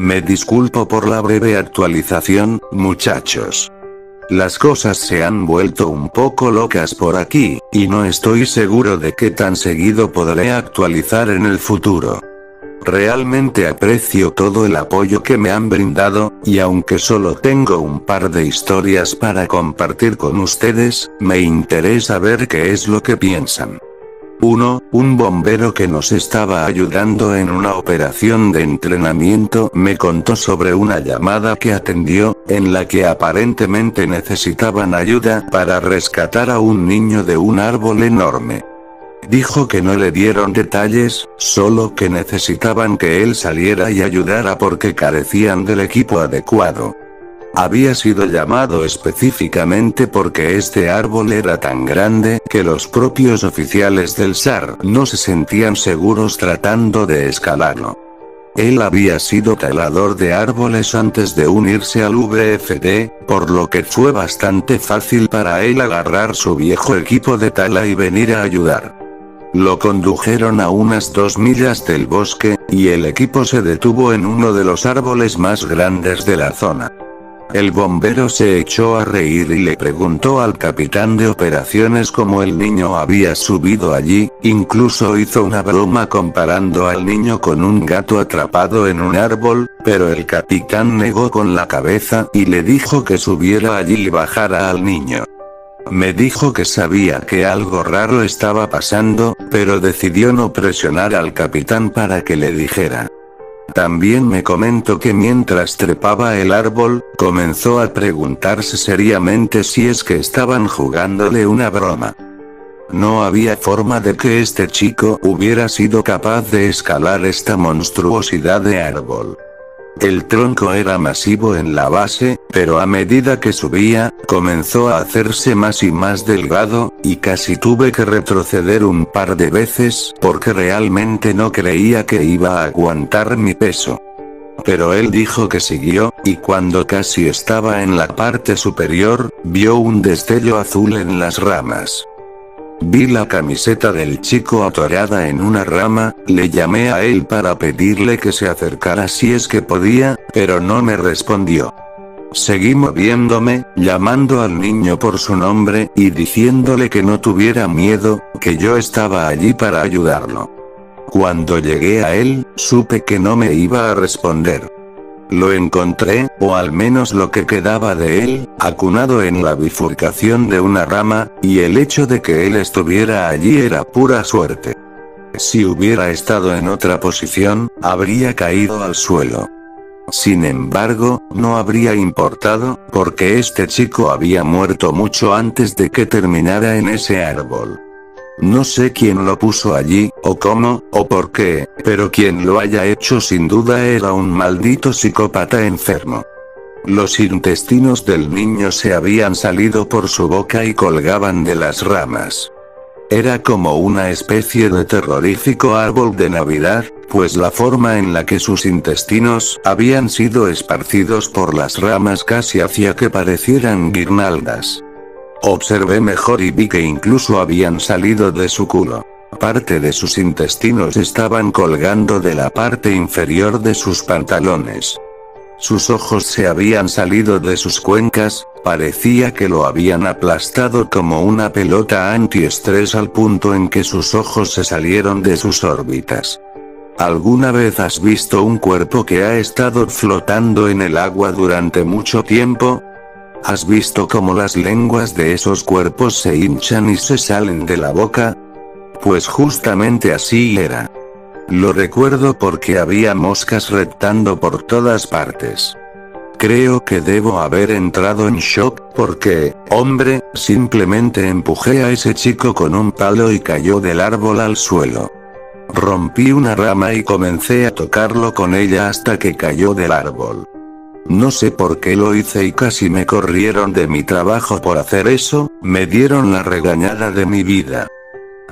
Me disculpo por la breve actualización, muchachos. Las cosas se han vuelto un poco locas por aquí, y no estoy seguro de qué tan seguido podré actualizar en el futuro. Realmente aprecio todo el apoyo que me han brindado, y aunque solo tengo un par de historias para compartir con ustedes, me interesa ver qué es lo que piensan. 1. Un bombero que nos estaba ayudando en una operación de entrenamiento me contó sobre una llamada que atendió, en la que aparentemente necesitaban ayuda para rescatar a un niño de un árbol enorme. Dijo que no le dieron detalles, solo que necesitaban que él saliera y ayudara porque carecían del equipo adecuado. Había sido llamado específicamente porque este árbol era tan grande que los propios oficiales del SAR no se sentían seguros tratando de escalarlo. Él había sido talador de árboles antes de unirse al VFD, por lo que fue bastante fácil para él agarrar su viejo equipo de tala y venir a ayudar. Lo condujeron a unas 2 millas del bosque, y el equipo se detuvo en uno de los árboles más grandes de la zona. El bombero se echó a reír y le preguntó al capitán de operaciones cómo el niño había subido allí, incluso hizo una broma comparando al niño con un gato atrapado en un árbol, pero el capitán negó con la cabeza y le dijo que subiera allí y bajara al niño. Me dijo que sabía que algo raro estaba pasando, pero decidió no presionar al capitán para que le dijera. También me comentó que mientras trepaba el árbol, comenzó a preguntarse seriamente si es que estaban jugándole una broma. No había forma de que este chico hubiera sido capaz de escalar esta monstruosidad de árbol. El tronco era masivo en la base, pero a medida que subía, comenzó a hacerse más y más delgado, y casi tuve que retroceder un par de veces porque realmente no creía que iba a aguantar mi peso. Pero él dijo que siguió, y cuando casi estaba en la parte superior, vio un destello azul en las ramas. Vi la camiseta del chico atorada en una rama, le llamé a él para pedirle que se acercara si es que podía, pero no me respondió. Seguí moviéndome, llamando al niño por su nombre, y diciéndole que no tuviera miedo, que yo estaba allí para ayudarlo. Cuando llegué a él, supe que no me iba a responder. Lo encontré, o al menos lo que quedaba de él, acunado en la bifurcación de una rama, y el hecho de que él estuviera allí era pura suerte. Si hubiera estado en otra posición, habría caído al suelo. Sin embargo, no habría importado, porque este chico había muerto mucho antes de que terminara en ese árbol. No sé quién lo puso allí, o cómo, o por qué, pero quien lo haya hecho sin duda era un maldito psicópata enfermo. Los intestinos del niño se habían salido por su boca y colgaban de las ramas. Era como una especie de terrorífico árbol de Navidad, pues la forma en la que sus intestinos habían sido esparcidos por las ramas casi hacía que parecieran guirnaldas. Observé mejor y vi que incluso habían salido de su culo. Parte de sus intestinos estaban colgando de la parte inferior de sus pantalones. Sus ojos se habían salido de sus cuencas, parecía que lo habían aplastado como una pelota antiestrés al punto en que sus ojos se salieron de sus órbitas. ¿Alguna vez has visto un cuerpo que ha estado flotando en el agua durante mucho tiempo? ¿Has visto cómo las lenguas de esos cuerpos se hinchan y se salen de la boca? Pues justamente así era. Lo recuerdo porque había moscas reptando por todas partes. Creo que debo haber entrado en shock porque, hombre, simplemente empujé a ese chico con un palo y cayó del árbol al suelo. Rompí una rama y comencé a tocarlo con ella hasta que cayó del árbol. No sé por qué lo hice y casi me corrieron de mi trabajo por hacer eso, me dieron la regañada de mi vida.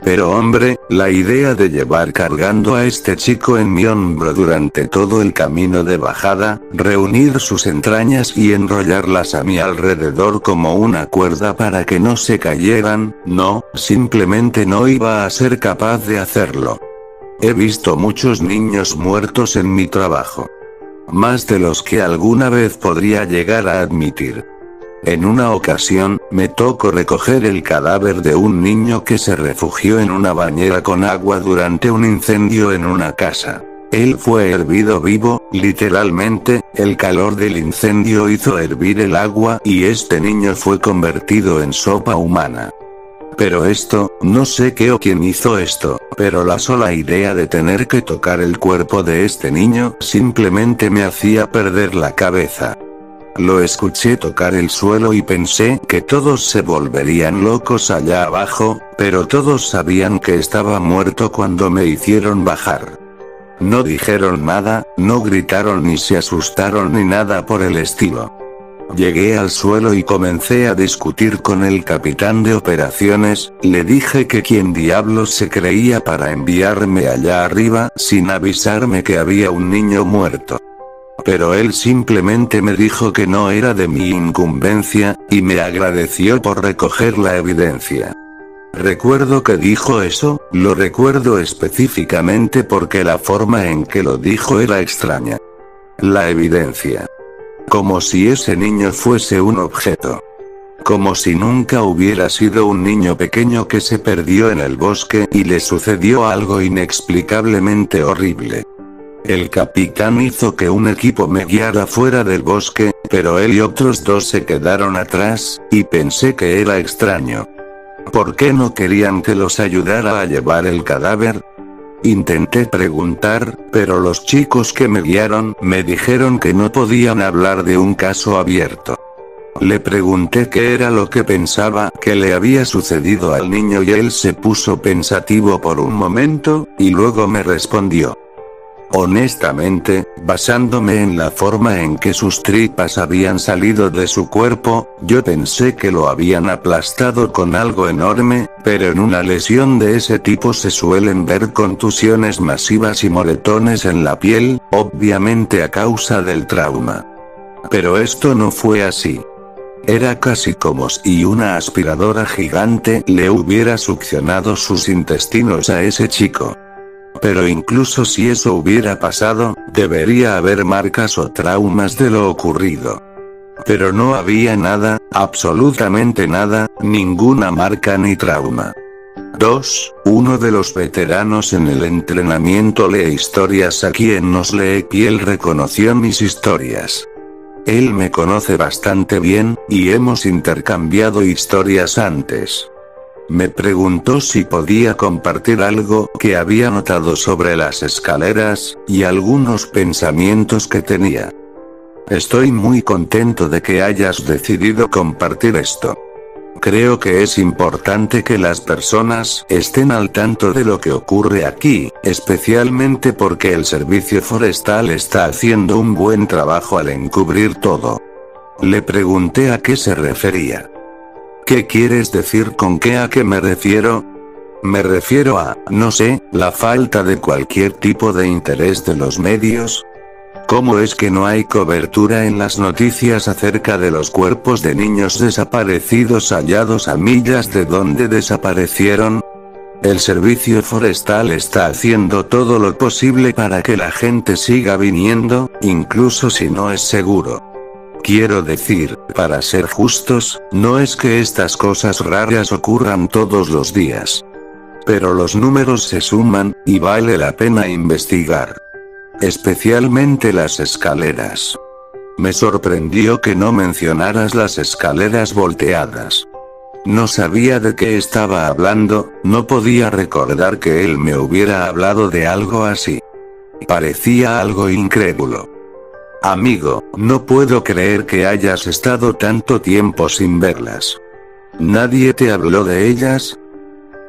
Pero hombre, la idea de llevar cargando a este chico en mi hombro durante todo el camino de bajada, reunir sus entrañas y enrollarlas a mi alrededor como una cuerda para que no se cayeran, no, simplemente no iba a ser capaz de hacerlo. He visto muchos niños muertos en mi trabajo. Más de los que alguna vez podría llegar a admitir. En una ocasión, me tocó recoger el cadáver de un niño que se refugió en una bañera con agua durante un incendio en una casa. Él fue hervido vivo, literalmente, el calor del incendio hizo hervir el agua y este niño fue convertido en sopa humana. Pero esto, no sé qué o quién hizo esto, pero la sola idea de tener que tocar el cuerpo de este niño simplemente me hacía perder la cabeza. Lo escuché tocar el suelo y pensé que todos se volverían locos allá abajo, pero todos sabían que estaba muerto cuando me hicieron bajar. No dijeron nada, no gritaron ni se asustaron ni nada por el estilo. Llegué al suelo y comencé a discutir con el capitán de operaciones, le dije que quién diablos se creía para enviarme allá arriba sin avisarme que había un niño muerto. Pero él simplemente me dijo que no era de mi incumbencia, y me agradeció por recoger la evidencia. Recuerdo que dijo eso, lo recuerdo específicamente porque la forma en que lo dijo era extraña. La evidencia. Como si ese niño fuese un objeto. Como si nunca hubiera sido un niño pequeño que se perdió en el bosque y le sucedió algo inexplicablemente horrible. El capitán hizo que un equipo me guiara fuera del bosque, pero él y otros dos se quedaron atrás, y pensé que era extraño. ¿Por qué no querían que los ayudara a llevar el cadáver? Intenté preguntar, pero los chicos que me guiaron me dijeron que no podían hablar de un caso abierto. Le pregunté qué era lo que pensaba que le había sucedido al niño y él se puso pensativo por un momento, y luego me respondió. Honestamente, basándome en la forma en que sus tripas habían salido de su cuerpo, yo pensé que lo habían aplastado con algo enorme, pero en una lesión de ese tipo se suelen ver contusiones masivas y moretones en la piel, obviamente a causa del trauma. Pero esto no fue así. Era casi como si una aspiradora gigante le hubiera succionado sus intestinos a ese chico. Pero incluso si eso hubiera pasado, debería haber marcas o traumas de lo ocurrido. Pero no había nada, absolutamente nada, ninguna marca ni trauma. 2. Uno de los veteranos en el entrenamiento lee historias a quien nos lee y él reconoció mis historias. Él me conoce bastante bien, y hemos intercambiado historias antes. Me preguntó si podía compartir algo que había notado sobre las escaleras, y algunos pensamientos que tenía. Estoy muy contento de que hayas decidido compartir esto. Creo que es importante que las personas estén al tanto de lo que ocurre aquí, especialmente porque el servicio forestal está haciendo un buen trabajo al encubrir todo. Le pregunté a qué se refería. ¿Qué quieres decir con qué? ¿A qué me refiero? Me refiero a, no sé, la falta de cualquier tipo de interés de los medios. ¿Cómo es que no hay cobertura en las noticias acerca de los cuerpos de niños desaparecidos hallados a millas de donde desaparecieron? El servicio forestal está haciendo todo lo posible para que la gente siga viniendo, incluso si no es seguro. Quiero decir, para ser justos, no es que estas cosas raras ocurran todos los días. Pero los números se suman, y vale la pena investigar. Especialmente las escaleras. Me sorprendió que no mencionaras las escaleras volteadas. No sabía de qué estaba hablando, no podía recordar que él me hubiera hablado de algo así. Parecía algo incrédulo. Amigo, no puedo creer que hayas estado tanto tiempo sin verlas. ¿Nadie te habló de ellas?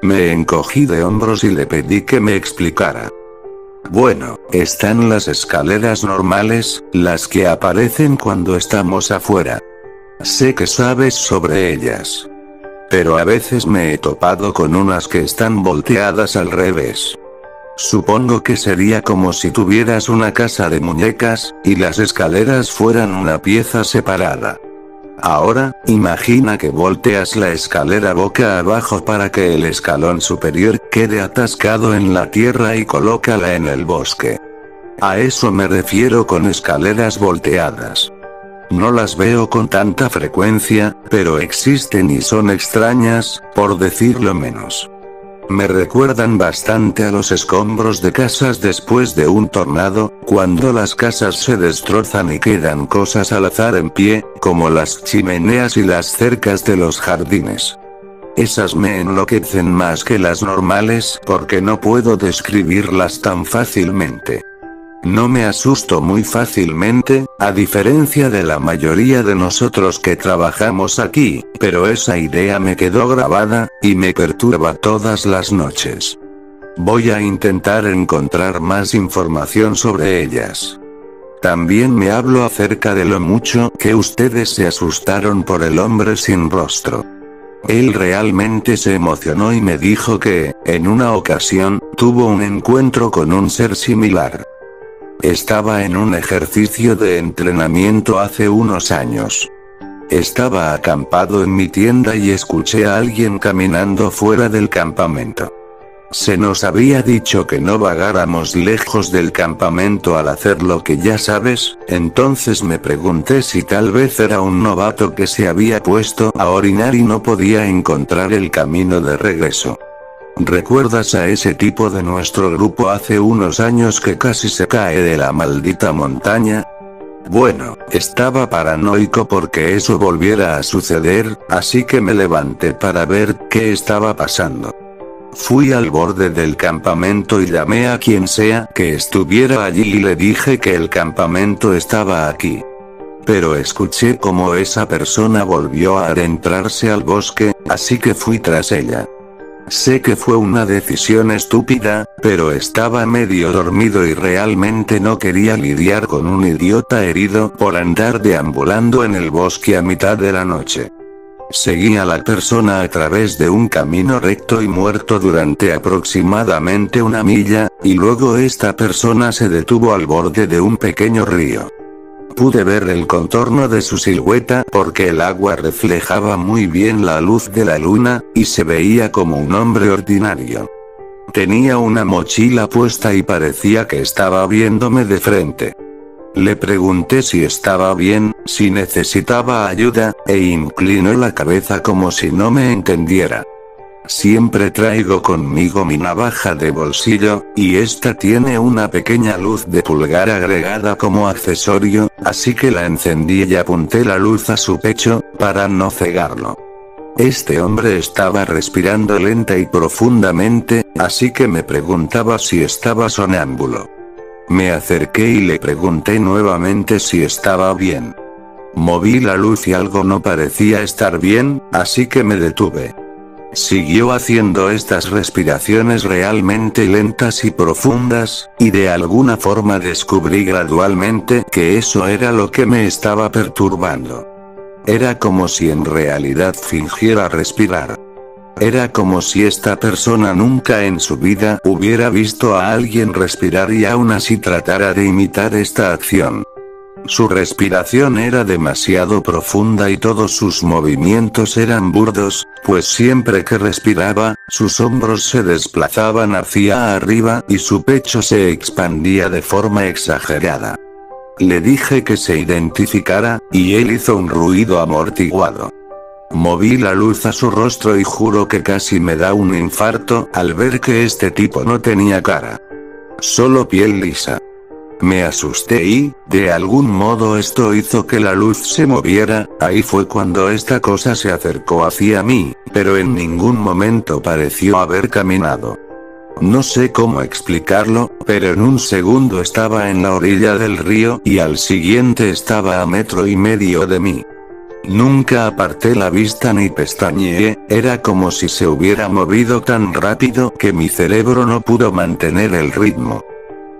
Me encogí de hombros y le pedí que me explicara. Bueno, están las escaleras normales, las que aparecen cuando estamos afuera. Sé que sabes sobre ellas. Pero a veces me he topado con unas que están volteadas al revés. Supongo que sería como si tuvieras una casa de muñecas, y las escaleras fueran una pieza separada. Ahora, imagina que volteas la escalera boca abajo para que el escalón superior quede atascado en la tierra y colócala en el bosque. A eso me refiero con escaleras volteadas. No las veo con tanta frecuencia, pero existen y son extrañas, por decirlo menos. Me recuerdan bastante a los escombros de casas después de un tornado, cuando las casas se destrozan y quedan cosas al azar en pie, como las chimeneas y las cercas de los jardines. Esas me enloquecen más que las normales porque no puedo describirlas tan fácilmente. No me asusto muy fácilmente, a diferencia de la mayoría de nosotros que trabajamos aquí, pero esa idea me quedó grabada, y me perturba todas las noches. Voy a intentar encontrar más información sobre ellas. También me hablo acerca de lo mucho que ustedes se asustaron por el hombre sin rostro. Él realmente se emocionó y me dijo que, en una ocasión, tuvo un encuentro con un ser similar. Estaba en un ejercicio de entrenamiento hace unos años. Estaba acampado en mi tienda y escuché a alguien caminando fuera del campamento. Se nos había dicho que no vagáramos lejos del campamento al hacer lo que ya sabes, entonces me pregunté si tal vez era un novato que se había puesto a orinar y no podía encontrar el camino de regreso. ¿Recuerdas a ese tipo de nuestro grupo hace unos años que casi se cae de la maldita montaña? Bueno, estaba paranoico porque eso volviera a suceder, así que me levanté para ver qué estaba pasando. Fui al borde del campamento y llamé a quien sea que estuviera allí y le dije que el campamento estaba aquí. Pero escuché cómo esa persona volvió a adentrarse al bosque, así que fui tras ella. Sé que fue una decisión estúpida, pero estaba medio dormido y realmente no quería lidiar con un idiota herido por andar deambulando en el bosque a mitad de la noche. Seguí a la persona a través de un camino recto y muerto durante aproximadamente 1 milla, y luego esta persona se detuvo al borde de un pequeño río. Pude ver el contorno de su silueta porque el agua reflejaba muy bien la luz de la luna, y se veía como un hombre ordinario. Tenía una mochila puesta y parecía que estaba viéndome de frente. Le pregunté si estaba bien, si necesitaba ayuda, e inclinó la cabeza como si no me entendiera. Siempre traigo conmigo mi navaja de bolsillo, y esta tiene una pequeña luz de pulgar agregada como accesorio, así que la encendí y apunté la luz a su pecho, para no cegarlo. Este hombre estaba respirando lenta y profundamente, así que me preguntaba si estaba sonámbulo. Me acerqué y le pregunté nuevamente si estaba bien. Moví la luz y algo no parecía estar bien, así que me detuve. Siguió haciendo estas respiraciones realmente lentas y profundas, y de alguna forma descubrí gradualmente que eso era lo que me estaba perturbando. Era como si en realidad fingiera respirar. Era como si esta persona nunca en su vida hubiera visto a alguien respirar y aún así tratara de imitar esta acción. Su respiración era demasiado profunda y todos sus movimientos eran burdos, pues siempre que respiraba, sus hombros se desplazaban hacia arriba y su pecho se expandía de forma exagerada. Le dije que se identificara, y él hizo un ruido amortiguado. Moví la luz a su rostro y juro que casi me da un infarto al ver que este tipo no tenía cara. Solo piel lisa. Me asusté y, de algún modo esto hizo que la luz se moviera, ahí fue cuando esta cosa se acercó hacia mí, pero en ningún momento pareció haber caminado. No sé cómo explicarlo, pero en un segundo estaba en la orilla del río y al siguiente estaba a 1,5 metros de mí. Nunca aparté la vista ni pestañeé, era como si se hubiera movido tan rápido que mi cerebro no pudo mantener el ritmo.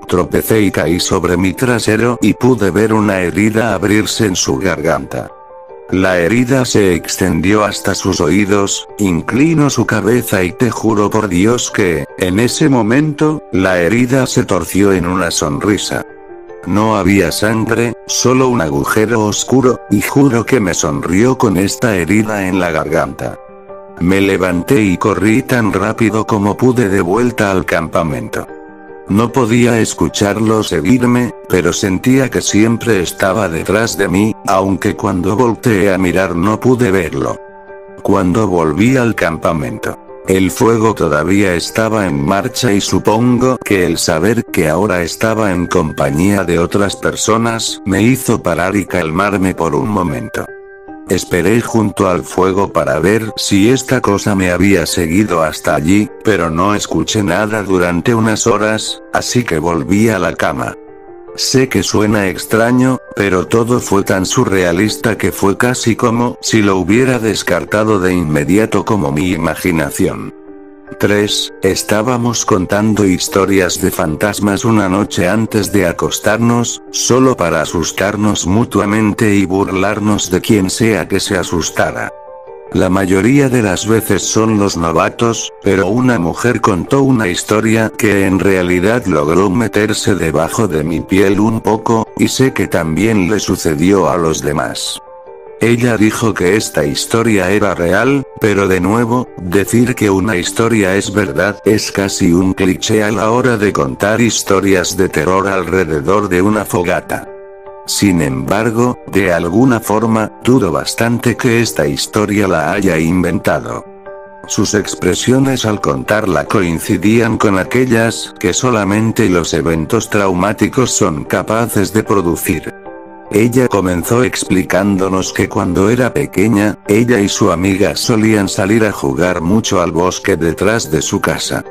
Tropecé y caí sobre mi trasero y pude ver una herida abrirse en su garganta. La herida se extendió hasta sus oídos, inclinó su cabeza y te juro por Dios que, en ese momento, la herida se torció en una sonrisa. No había sangre, solo un agujero oscuro, y juro que me sonrió con esta herida en la garganta. Me levanté y corrí tan rápido como pude de vuelta al campamento. No podía escucharlo seguirme, pero sentía que siempre estaba detrás de mí, aunque cuando volteé a mirar no pude verlo. Cuando volví al campamento, el fuego todavía estaba en marcha y supongo que el saber que ahora estaba en compañía de otras personas me hizo parar y calmarme por un momento. Esperé junto al fuego para ver si esta cosa me había seguido hasta allí, pero no escuché nada durante unas horas, así que volví a la cama. Sé que suena extraño, pero todo fue tan surrealista que fue casi como si lo hubiera descartado de inmediato como mi imaginación. 3. Estábamos contando historias de fantasmas una noche antes de acostarnos, solo para asustarnos mutuamente y burlarnos de quien sea que se asustara. La mayoría de las veces son los novatos, pero una mujer contó una historia que en realidad logró meterse debajo de mi piel un poco, y sé que también le sucedió a los demás. Ella dijo que esta historia era real, pero de nuevo, decir que una historia es verdad es casi un cliché a la hora de contar historias de terror alrededor de una fogata. Sin embargo, de alguna forma, dudo bastante que esta historia la haya inventado. Sus expresiones al contarla coincidían con aquellas que solamente los eventos traumáticos son capaces de producir. Ella comenzó explicándonos que cuando era pequeña, ella y su amiga solían salir a jugar mucho al bosque detrás de su casa.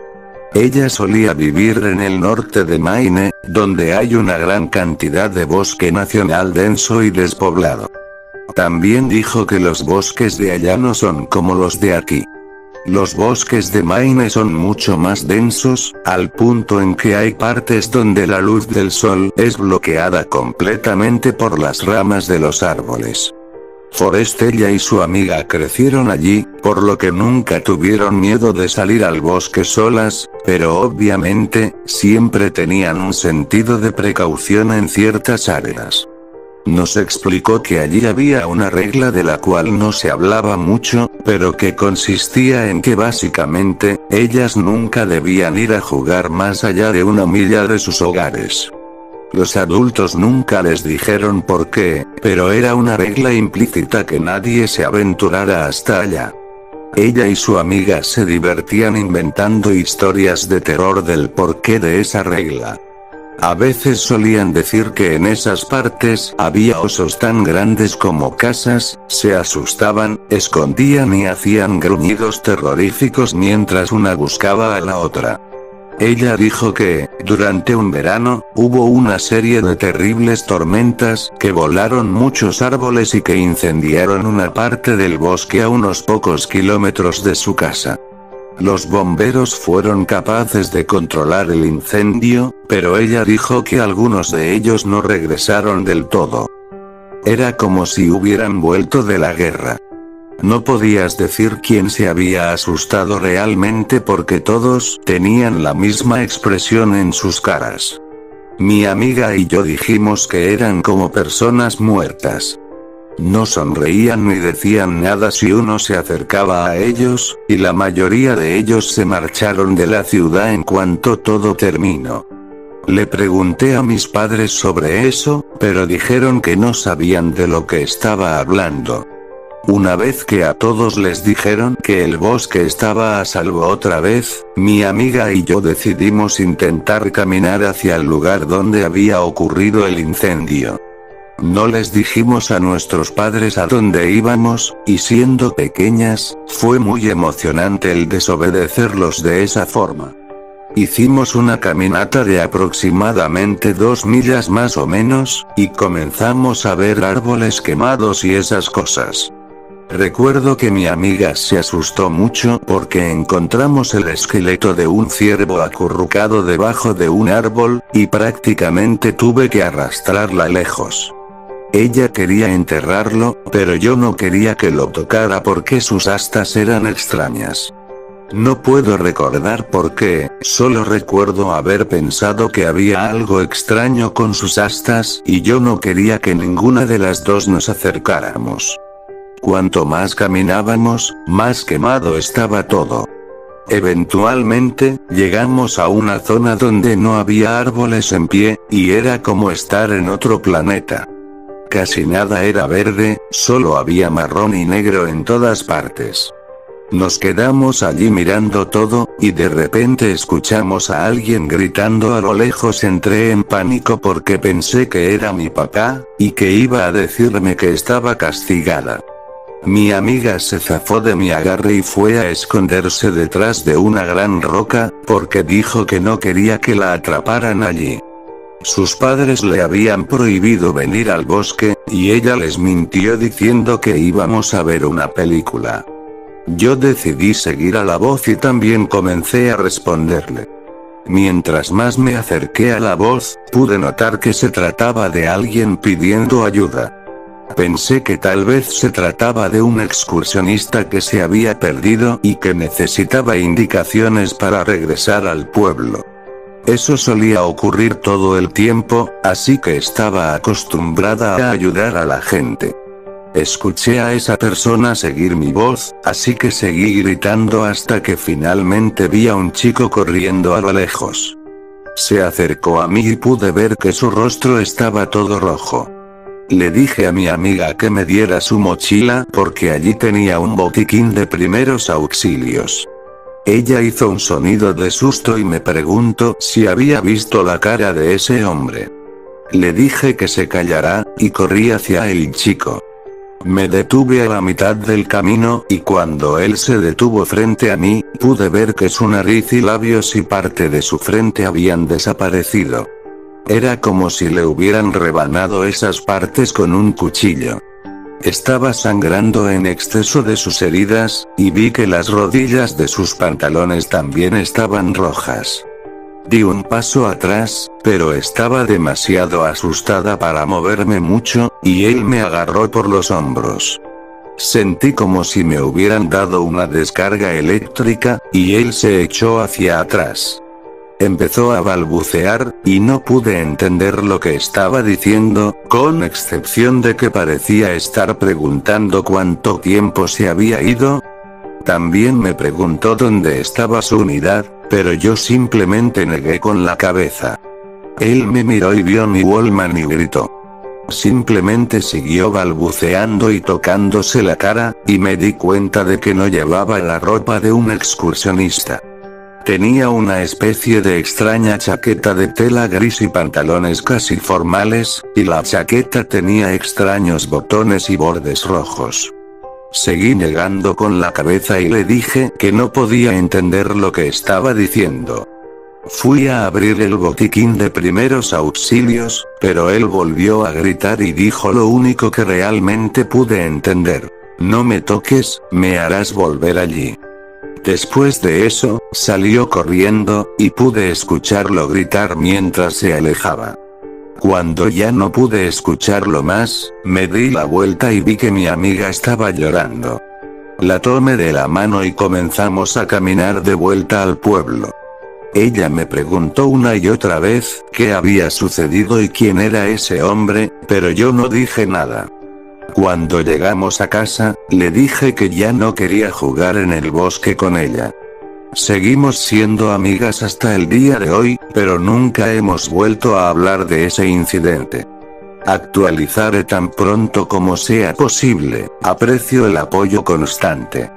Ella solía vivir en el norte de Maine, donde hay una gran cantidad de bosque nacional denso y despoblado. También dijo que los bosques de allá no son como los de aquí. Los bosques de Maine son mucho más densos, al punto en que hay partes donde la luz del sol es bloqueada completamente por las ramas de los árboles. Forrest, ella y su amiga crecieron allí, por lo que nunca tuvieron miedo de salir al bosque solas, pero obviamente, siempre tenían un sentido de precaución en ciertas áreas. Nos explicó que allí había una regla de la cual no se hablaba mucho, pero que consistía en que básicamente, ellas nunca debían ir a jugar más allá de 1 milla de sus hogares. Los adultos nunca les dijeron por qué, pero era una regla implícita que nadie se aventurara hasta allá. Ella y su amiga se divertían inventando historias de terror del porqué de esa regla. A veces solían decir que en esas partes había osos tan grandes como casas, se asustaban, escondían y hacían gruñidos terroríficos mientras una buscaba a la otra. Ella dijo que, durante un verano, hubo una serie de terribles tormentas que volaron muchos árboles y que incendiaron una parte del bosque a unos pocos kilómetros de su casa. Los bomberos fueron capaces de controlar el incendio, pero ella dijo que algunos de ellos no regresaron del todo. Era como si hubieran vuelto de la guerra. No podías decir quién se había asustado realmente porque todos tenían la misma expresión en sus caras. Mi amiga y yo dijimos que eran como personas muertas. No sonreían ni decían nada si uno se acercaba a ellos, y la mayoría de ellos se marcharon de la ciudad en cuanto todo terminó. Le pregunté a mis padres sobre eso, pero dijeron que no sabían de lo que estaba hablando. Una vez que a todos les dijeron que el bosque estaba a salvo otra vez, mi amiga y yo decidimos intentar caminar hacia el lugar donde había ocurrido el incendio. No les dijimos a nuestros padres a dónde íbamos, y siendo pequeñas, fue muy emocionante el desobedecerlos de esa forma. Hicimos una caminata de aproximadamente 2 millas más o menos, y comenzamos a ver árboles quemados y esas cosas. Recuerdo que mi amiga se asustó mucho porque encontramos el esqueleto de un ciervo acurrucado debajo de un árbol, y prácticamente tuve que arrastrarla lejos. Ella quería enterrarlo, pero yo no quería que lo tocara porque sus astas eran extrañas. No puedo recordar por qué, solo recuerdo haber pensado que había algo extraño con sus astas, y yo no quería que ninguna de las dos nos acercáramos. Cuanto más caminábamos, más quemado estaba todo. Eventualmente, llegamos a una zona donde no había árboles en pie, y era como estar en otro planeta. Casi nada era verde, solo había marrón y negro en todas partes. Nos quedamos allí mirando todo, y de repente escuchamos a alguien gritando a lo lejos. Entré en pánico porque pensé que era mi papá, y que iba a decirme que estaba castigada. Mi amiga se zafó de mi agarre y fue a esconderse detrás de una gran roca, porque dijo que no quería que la atraparan allí. Sus padres le habían prohibido venir al bosque, y ella les mintió diciendo que íbamos a ver una película. Yo decidí seguir a la voz y también comencé a responderle. Mientras más me acerqué a la voz, pude notar que se trataba de alguien pidiendo ayuda. Pensé que tal vez se trataba de un excursionista que se había perdido y que necesitaba indicaciones para regresar al pueblo. Eso solía ocurrir todo el tiempo, así que estaba acostumbrada a ayudar a la gente. Escuché a esa persona seguir mi voz, así que seguí gritando hasta que finalmente vi a un chico corriendo a lo lejos. Se acercó a mí y pude ver que su rostro estaba todo rojo. Le dije a mi amiga que me diera su mochila porque allí tenía un botiquín de primeros auxilios. Ella hizo un sonido de susto y me preguntó si había visto la cara de ese hombre. Le dije que se callara, y corrí hacia el chico. Me detuve a la mitad del camino, y cuando él se detuvo frente a mí, pude ver que su nariz y labios y parte de su frente habían desaparecido. Era como si le hubieran rebanado esas partes con un cuchillo. Estaba sangrando en exceso de sus heridas, y vi que las rodillas de sus pantalones también estaban rojas. Di un paso atrás, pero estaba demasiado asustada para moverme mucho, y él me agarró por los hombros. Sentí como si me hubieran dado una descarga eléctrica, y él se echó hacia atrás. Empezó a balbucear, y no pude entender lo que estaba diciendo, con excepción de que parecía estar preguntando cuánto tiempo se había ido. También me preguntó dónde estaba su unidad, pero yo simplemente negué con la cabeza. Él me miró y vio mi Walkman y gritó. Simplemente siguió balbuceando y tocándose la cara, y me di cuenta de que no llevaba la ropa de un excursionista. Tenía una especie de extraña chaqueta de tela gris y pantalones casi formales, y la chaqueta tenía extraños botones y bordes rojos. Seguí negando con la cabeza y le dije que no podía entender lo que estaba diciendo. Fui a abrir el botiquín de primeros auxilios, pero él volvió a gritar y dijo lo único que realmente pude entender. No me toques, me harás volver allí. Después de eso, salió corriendo, y pude escucharlo gritar mientras se alejaba. Cuando ya no pude escucharlo más, me di la vuelta y vi que mi amiga estaba llorando. La tomé de la mano y comenzamos a caminar de vuelta al pueblo. Ella me preguntó una y otra vez qué había sucedido y quién era ese hombre, pero yo no dije nada. Cuando llegamos a casa, le dije que ya no quería jugar en el bosque con ella. Seguimos siendo amigas hasta el día de hoy, pero nunca hemos vuelto a hablar de ese incidente. Actualizaré tan pronto como sea posible, aprecio el apoyo constante.